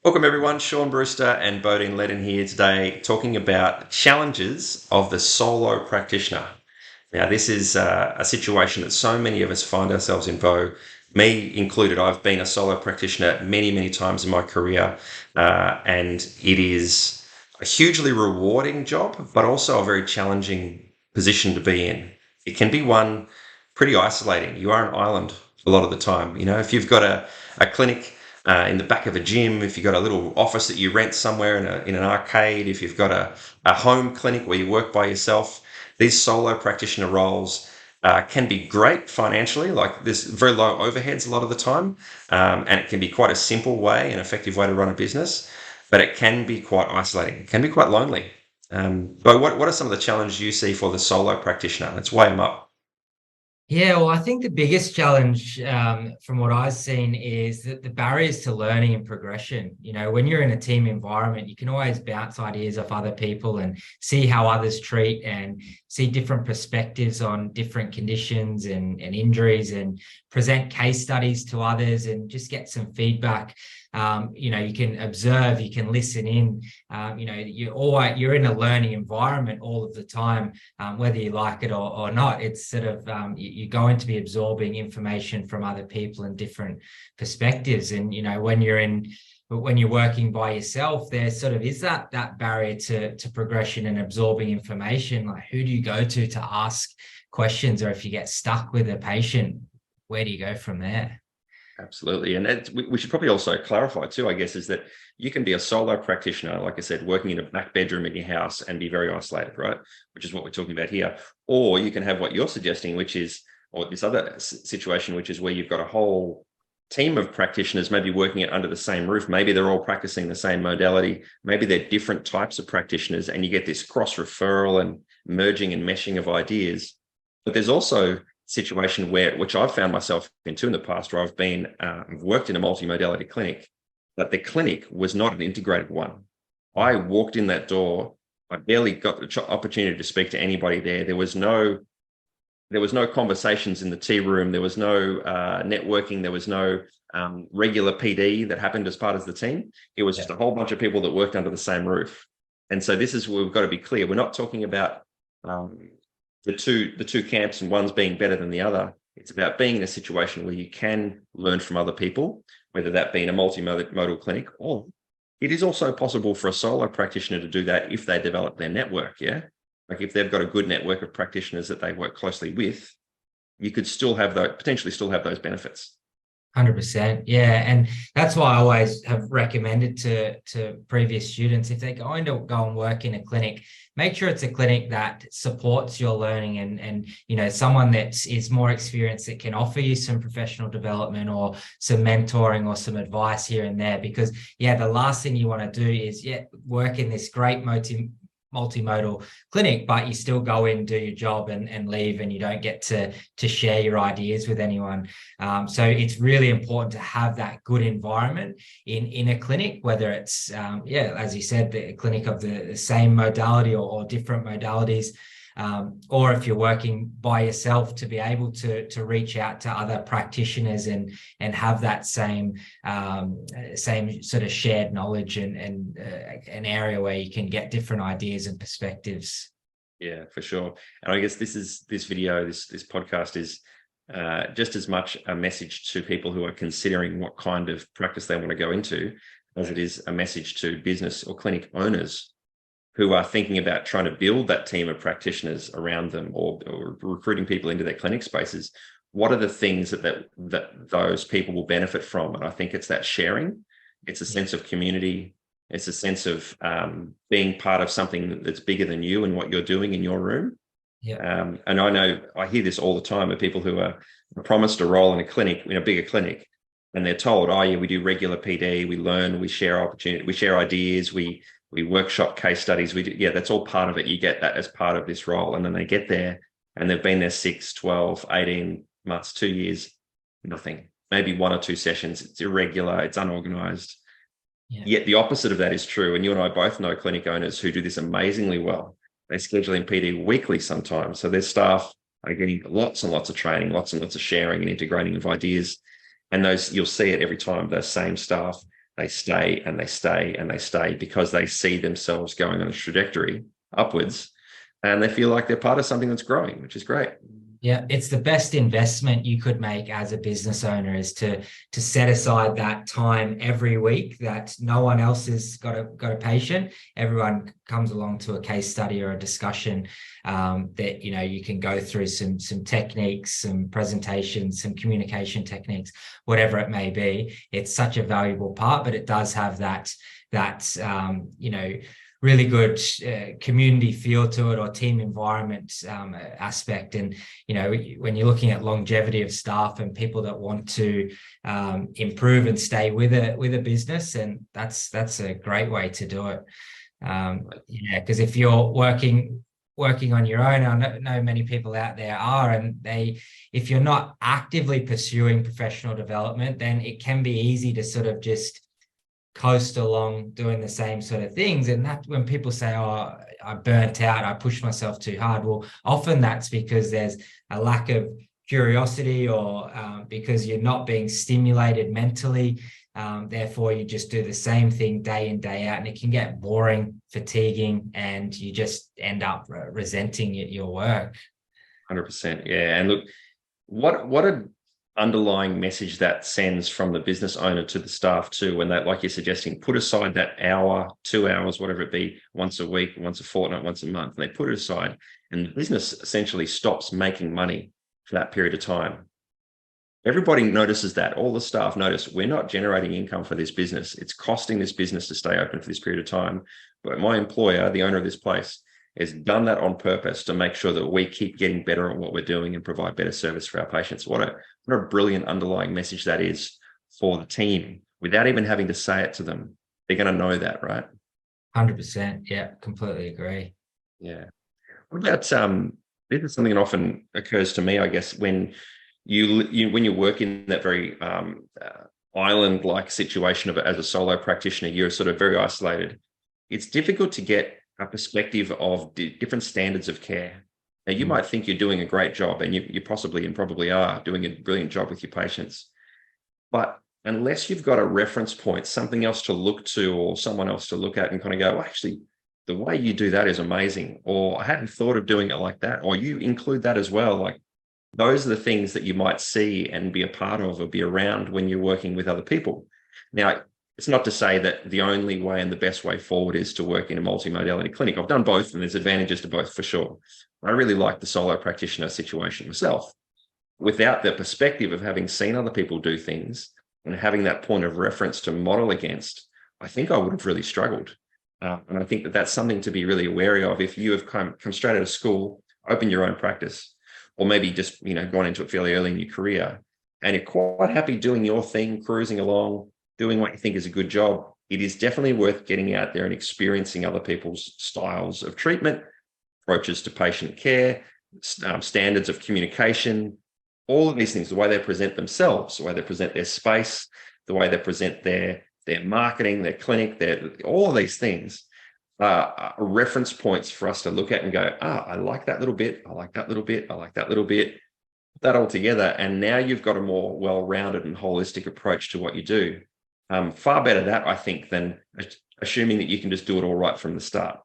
Welcome everyone, Shaun Brewster and Bodine Ledden here today talking about challenges of the solo practitioner. Now this is a situation that so many of us find ourselves in, me included. I've been a solo practitioner many times in my career, and it is a hugely rewarding job, but also a very challenging position to be in. It can be one pretty isolating. You are an island a lot of the time. If you've got a clinic in the back of a gym, if you've got a little office that you rent somewhere in an arcade, if you've got a home clinic where you work by yourself, these solo practitioner roles can be great financially. Like there's very low overheads a lot of the time, and it can be quite a simple way, an effective way to run a business, but it can be quite isolating. It can be quite lonely. But what are some of the challenges you see for the solo practitioner? Let's weigh them up. Yeah, well, I think the biggest challenge from what I've seen is that the barriers to learning and progression. When you're in a team environment, you can always bounce ideas off other people and see how others treat and see different perspectives on different conditions and injuries and present case studies to others and just get some feedback. You can observe, you can listen in. You're in a learning environment all of the time, whether you like it or not. It's sort of you're going to be absorbing information from other people and different perspectives. And when you're working by yourself, there sort of is that barrier to progression and absorbing information. Like, who do you go to ask questions, or if you get stuck with a patient, where do you go from there? Absolutely. And we should probably also clarify too, I guess, is that you can be a solo practitioner, like I said, working in a back bedroom in your house and be very isolated, right? Which is what we're talking about here. Or you can have what you're suggesting, which is, or this other situation, which is where you've got a whole team of practitioners maybe working it under the same roof. Maybe they're all practicing the same modality. Maybe they're different types of practitioners, and you get this cross referral and merging and meshing of ideas. But there's also situation which I've found myself into in the past, where I've worked in a multimodality clinic, but the clinic was not an integrated one. I walked in that door, I barely got the opportunity to speak to anybody there. There was no conversations in the tea room. There was no networking. There was no regular PD that happened as part of the team. It was just a whole bunch of people that worked under the same roof. And so this is where we've got to be clear. We're not talking about the two camps and one's being better than the other. It's about being in a situation where you can learn from other people, whether that be in a multimodal clinic, or it is also possible for a solo practitioner to do that if they develop their network. Yeah. Like if they've got a good network of practitioners that they work closely with, you could potentially still have those benefits. 100%. Yeah. And that's why I always have recommended to previous students, if they're going to go and work in a clinic, make sure it's a clinic that supports your learning and someone that is more experienced that can offer you some professional development or some mentoring or some advice here and there. Because the last thing you want to do is work in this great multimodal clinic, but you still go in, do your job and leave, and you don't get to share your ideas with anyone. So it's really important to have that good environment in a clinic, whether it's as you said, the clinic of the same modality or different modalities, or if you're working by yourself, to be able to reach out to other practitioners and have that same sort of shared knowledge and an area where you can get different ideas and perspectives. Yeah, for sure. And I guess this podcast is just as much a message to people who are considering what kind of practice they want to go into, as it is a message to business or clinic owners who are thinking about trying to build that team of practitioners around them, or recruiting people into their clinic spaces. What are the things that those people will benefit from? And I think it's that sharing. It's a sense of community. It's a sense of being part of something that's bigger than you and what you're doing in your room. Yeah. And I know I hear this all the time of people who are promised a role in a clinic, in a bigger clinic, and they're told, oh yeah, we do regular PD, we learn, we share opportunity, we share ideas, we workshop case studies. That's all part of it. You get that as part of this role. And then they get there and they've been there 6, 12, 18 months, 2 years, nothing, maybe 1 or 2 sessions. It's irregular, it's unorganized. Yeah. Yet the opposite of that is true. And you and I both know clinic owners who do this amazingly well. They schedule in PD weekly sometimes. So their staff are getting lots and lots of training, lots and lots of sharing and integrating of ideas. And those, you'll see it every time, those same staff they stay and they stay and they stay because they see themselves going on a trajectory upwards, and they feel like they're part of something that's growing, which is great. Yeah, it's the best investment you could make as a business owner is to set aside that time every week that no one else has got a patient. Everyone comes along to a case study or a discussion that you can go through some techniques, some presentations, some communication techniques, whatever it may be. It's such a valuable part, but it does have that really good community feel to it, or team environment aspect. And when you're looking at longevity of staff and people that want to improve and stay with a business, and that's a great way to do it. Because if you're working on your own, I know many people out there are, and if you're not actively pursuing professional development, then it can be easy to sort of just coast along doing the same sort of things. And that, when people say, oh, I burnt out, I pushed myself too hard, well, often that's because there's a lack of curiosity, or because you're not being stimulated mentally. Therefore, you just do the same thing day in, day out, and it can get boring, fatiguing, and you just end up resenting your work. 100%. Yeah. And look, what a underlying message that sends from the business owner to the staff too, when that, like you're suggesting, put aside that hour, 2 hours, whatever it be, once a week, once a fortnight, once a month, and they put it aside, and the business essentially stops making money for that period of time. Everybody notices that. All the staff notice, we're not generating income for this business. It's costing this business to stay open for this period of time. But my employer, the owner of this place, has done that on purpose to make sure that we keep getting better at what we're doing and provide better service for our patients. What a brilliant underlying message that is for the team, without even having to say it to them. They're going to know that, right? 100%. Yeah, completely agree. Yeah. What about this is something that often occurs to me, I guess, when you work in that very island-like situation of as a solo practitioner, you're sort of very isolated. It's difficult to get a perspective of different standards of care. Now, you might think you're doing a great job, and you possibly and probably are doing a brilliant job with your patients. But unless you've got a reference point, something else to look to, or someone else to look at and kind of go, well, actually, the way you do that is amazing, or I hadn't thought of doing it like that, or you include that as well. Like, those are the things that you might see and be a part of or be around when you're working with other people. Now, it's not to say that the only way and the best way forward is to work in a multimodality clinic. I've done both, and there's advantages to both for sure. I really like the solo practitioner situation myself. Without the perspective of having seen other people do things and having that point of reference to model against, I think I would have really struggled. And I think that that's something to be really wary of. If you have come straight out of school, open your own practice, or maybe just gone into it fairly early in your career, and you're quite happy doing your thing, cruising along, doing what you think is a good job, it is definitely worth getting out there and experiencing other people's styles of treatment, approaches to patient care, standards of communication, all of these things, the way they present themselves, the way they present their space, the way they present their marketing, their clinic, all of these things are reference points for us to look at and go, I like that little bit, I like that little bit, I like that little bit, put that all together. And now you've got a more well-rounded and holistic approach to what you do. Far better that, I think, than assuming that you can just do it all right from the start.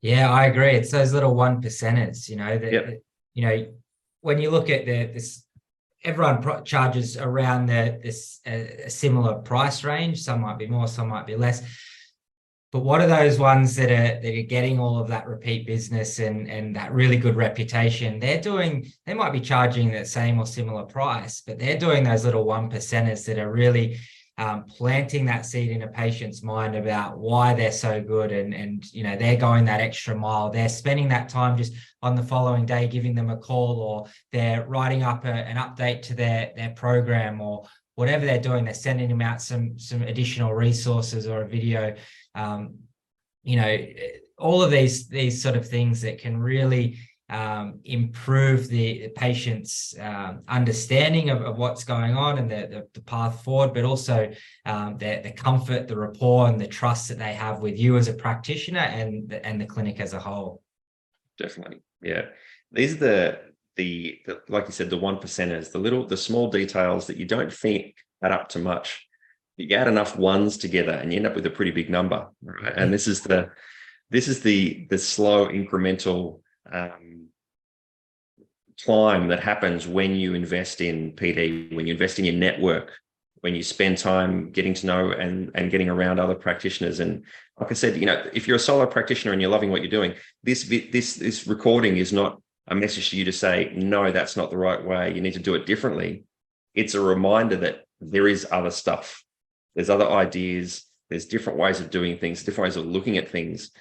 Yeah, I agree. It's those little 1%ers, Yep. When you look at this, everyone charges around this a similar price range. Some might be more, some might be less. But what are those ones that are getting all of that repeat business and that really good reputation? They might be charging the same or similar price, but they're doing those little 1%ers that are really planting that seed in a patient's mind about why they're so good, and they're going that extra mile. They're spending that time just on the following day giving them a call, or they're writing up an update to their program, or whatever they're doing. They're sending them out some additional resources or a video. All of these sort of things that can really improve the patient's understanding of what's going on and the path forward, but also the comfort, the rapport, and the trust that they have with you as a practitioner and the clinic as a whole. Definitely, yeah. These are the like you said, the 1%ers, the small details that you don't think add up to much, You add enough ones together and you end up with a pretty big number, right? And this is the slow incremental climb that happens when you invest in PD, when you invest in your network, when you spend time getting to know and getting around other practitioners. And like I said, if you're a solo practitioner and you're loving what you're doing, this recording is not a message to you to say, no, that's not the right way, you need to do it differently. It's a reminder that there is other stuff. There's other ideas. There's different ways of doing things, different ways of looking at things.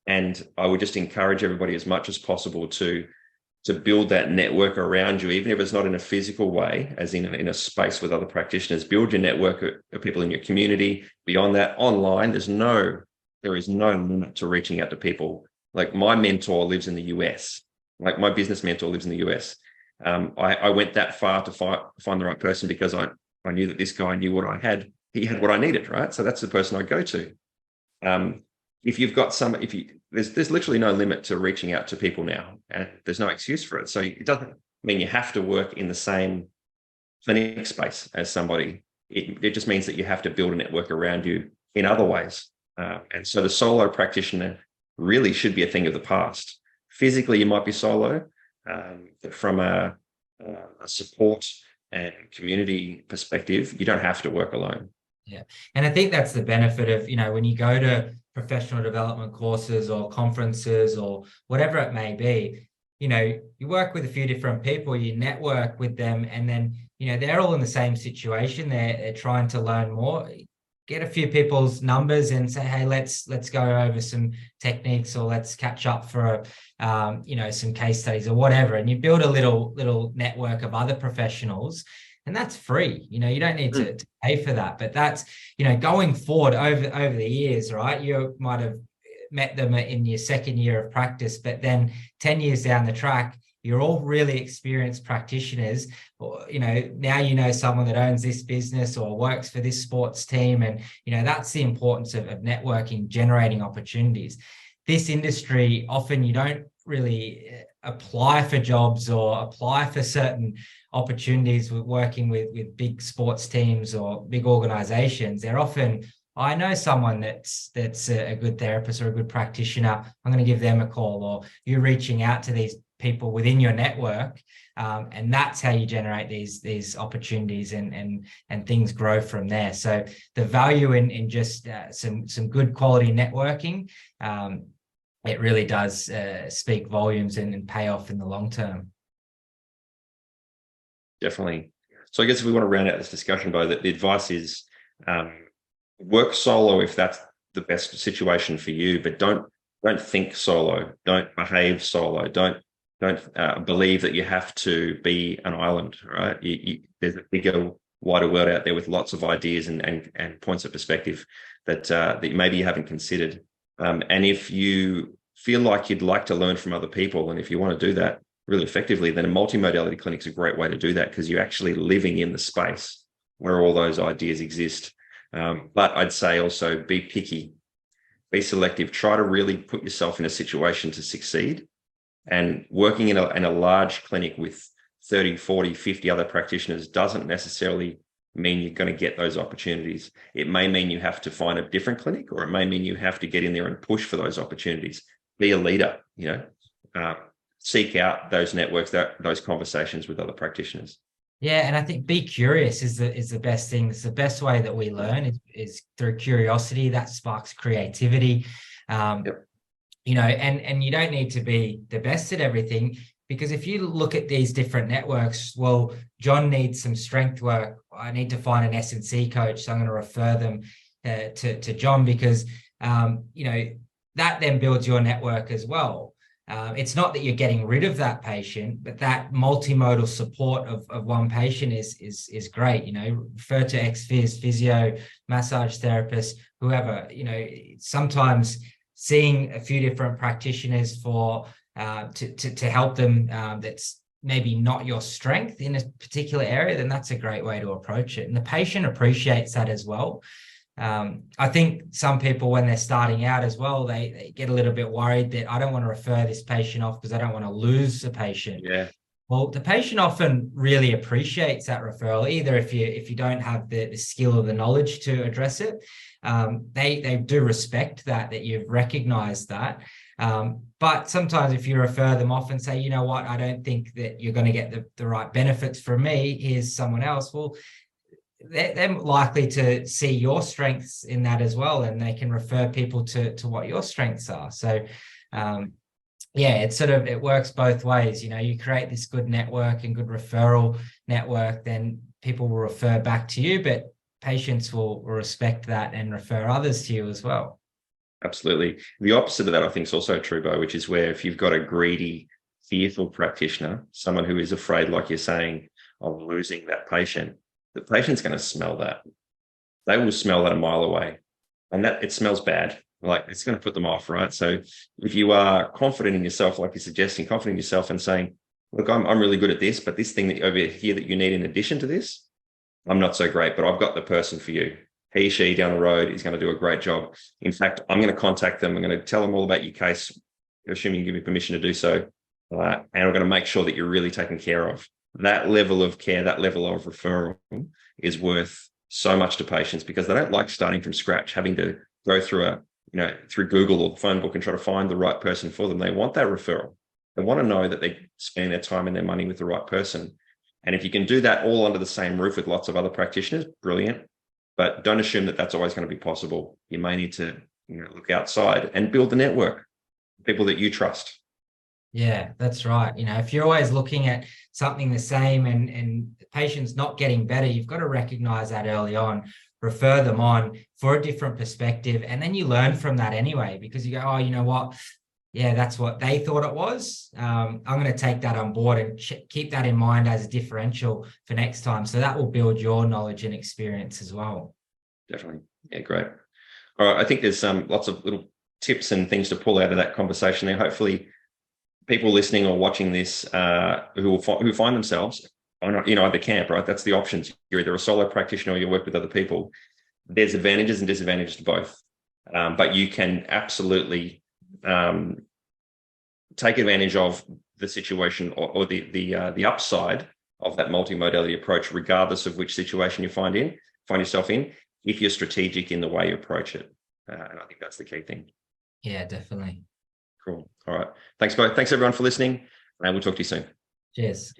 And I would just encourage everybody as much as possible to build that network around you, even if it's not in a physical way, as in a space with other practitioners. Build your network of people in your community. Beyond that, online, there is no limit to reaching out to people. Like my mentor lives in the US. Like my business mentor lives in the US. I went that far to find the right person because I knew that this guy knew what I had. He had what I needed, right? So that's the person I go to. If you've got there's literally no limit to reaching out to people now, and there's no excuse for it. So it doesn't mean you have to work in the same clinic space as somebody. It just means that you have to build a network around you in other ways. And so the solo practitioner really should be a thing of the past. Physically, you might be solo, but from a support and community perspective, you don't have to work alone. Yeah. And I think that's the benefit of, when you go to professional development courses or conferences or whatever it may be, you work with a few different people, you network with them, and then, they're all in the same situation. They're trying to learn more. Get a few people's numbers and say, hey, let's go over some techniques, or let's catch up for some case studies or whatever. And you build a little network of other professionals, and that's free. You don't need to pay for that. But that's, going forward over the years, right? You might have met them in your second year of practice, but then 10 years down the track, you're all really experienced practitioners. Or, now someone that owns this business or works for this sports team. And, that's the importance of networking, generating opportunities. This industry, often you don't really apply for jobs or apply for certain opportunities with working with big sports teams or big organizations. They're often, I know someone that's a good therapist or a good practitioner, I'm going to give them a call. Or you're reaching out to these people within your network, and that's how you generate these opportunities, and things grow from there. So the value in just some good quality networking, it really does speak volumes and pay off in the long term. Definitely. So I guess if we want to round out this discussion, Bo, that the advice is work solo if that's the best situation for you, but don't think solo, don't behave solo, don't believe that you have to be an island, right? There's a bigger, wider world out there with lots of ideas and points of perspective that maybe you haven't considered. And if you feel like you'd like to learn from other people, and if you want to do that really effectively, then a multimodality clinic is a great way to do that, because you're actually living in the space where all those ideas exist. But I'd say also be picky, be selective, try to really put yourself in a situation to succeed. And working in a large clinic with 30, 40, 50 other practitioners doesn't necessarily mean you're going to get those opportunities. It may mean you have to find a different clinic, or it may mean you have to get in there and push for those opportunities. Be a leader, seek out those networks, those conversations with other practitioners. Yeah, and I think be curious is the best thing. It's the best way that we learn is through curiosity. That sparks creativity. Yep. And you don't need to be the best at everything, because if you look at these different networks, well, John needs some strength work. I need to find an S&C coach, so I'm going to refer them to John, because that then builds your network as well. It's not that you're getting rid of that patient, but that multimodal support of one patient is great. Refer to ex-phys, physio, massage therapist, whoever. Sometimes seeing a few different practitioners for to help them, that's maybe not your strength in a particular area, then that's a great way to approach it. And the patient appreciates that as well. I think some people, when they're starting out as well, they get a little bit worried that I don't want to refer this patient off because I don't want to lose the patient. Yeah. Well, the patient often really appreciates that referral, either if you don't have the skill or the knowledge to address it. They do respect that you've recognized that. But sometimes if you refer them off and say, you know what, I don't think that you're going to get the right benefits from me, here's someone else. Well, they're likely to see your strengths in that as well, and they can refer people to what your strengths are. So yeah, it works both ways. You create this good network and good referral network, then people will refer back to you, but patients will respect that and refer others to you as well. Absolutely. The opposite of that, I think, is also true, Bo, which is where if you've got a greedy, fearful practitioner, someone who is afraid, like you're saying, of losing that patient, the patient's going to smell that. They will smell that a mile away, and that it smells bad. Like, it's going to put them off, right? So if you are confident in yourself, like you're suggesting, confident in yourself and saying, look, I'm really good at this, but this thing that over here that you need in addition to this, I'm not so great, but I've got the person for you. He, she down the road is going to do a great job. In fact, I'm going to contact them. I'm going to tell them all about your case, assuming you give me permission to do so. And we're going to make sure that you're really taken care of. That level of care, that level of referral is worth so much to patients, because they don't like starting from scratch, having to go through through Google or the phone book and try to find the right person for them. They want that referral. They want to know that they're spending their time and their money with the right person. And if you can do that all under the same roof with lots of other practitioners, brilliant. But don't assume that that's always going to be possible. You may need to look outside and build the network, people that you trust. Yeah, that's right. If you're always looking at something the same and the patient's not getting better, you've got to recognize that early on, refer them on for a different perspective. And then you learn from that anyway, because you go, oh, you know what? Yeah, that's what they thought it was. I'm going to take that on board and keep that in mind as a differential for next time. So that will build your knowledge and experience as well. Definitely. Yeah, great. All right. I think there's lots of little tips and things to pull out of that conversation there. Hopefully people listening or watching this who find themselves on either camp, right? That's the options. You're either a solo practitioner or you work with other people. There's advantages and disadvantages to both. But you can absolutely take advantage of the situation or the upside of that multimodality approach, regardless of which situation you find yourself in, if you're strategic in the way you approach it. And I think that's the key thing. Yeah, definitely. Cool. All right. Thanks, both. Thanks, everyone, for listening. And we'll talk to you soon. Cheers.